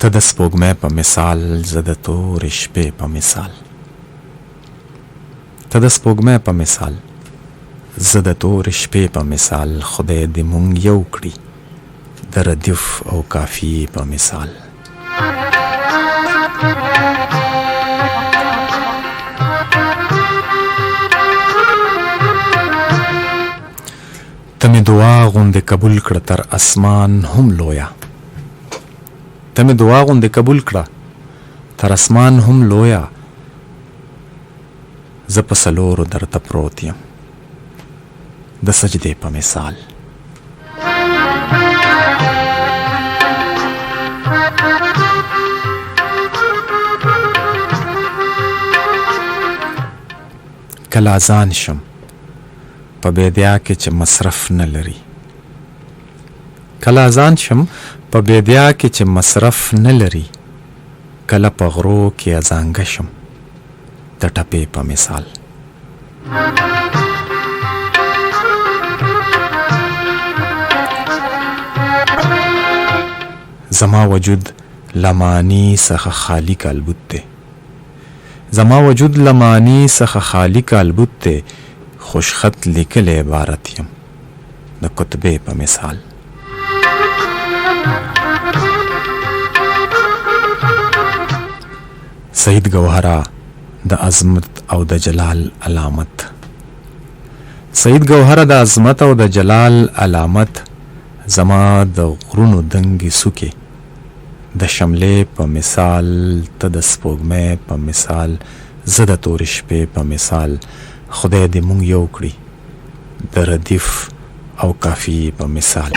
ته د سپوږمۍ په مثال زه د تورې شپې په مثال ته د سپوږمۍ په مثال زه د تورې شپې په مثال خدای دې مونږ یو کړي د ردیف او کافیې په مثال ته مې دعا غوندې قبول کړه تر اسمان هم لویه ته مې دعا غوندې قبول کړه تر اسمان هم لویه زه په څلورو درته پروت یم د سجدې په مثال کله اذان شم په بیدیا کې چې مصرف نه لري کله اذان شم په بیدیا کې چې مصرف نه لري کله په غرو کې اذانګه شم د ټپې په مثال زما وجود لمانی څخه خالی کالبوت دی زما وجود لمانی څخه خالی کالبوت دی خوشخط لیکل عبارت یم د کتبې په مثال سید گوهره د عظمت او د جلال علامت سید گوهره د عظمت او د جلال علامت زما د غرونو دنګې سوکې د شملې په مثال ته د سپوږمۍ په مثال زه د تورې شپې په مثال خدای دې مونږ یو کړي د ردیف او کافیې په مثال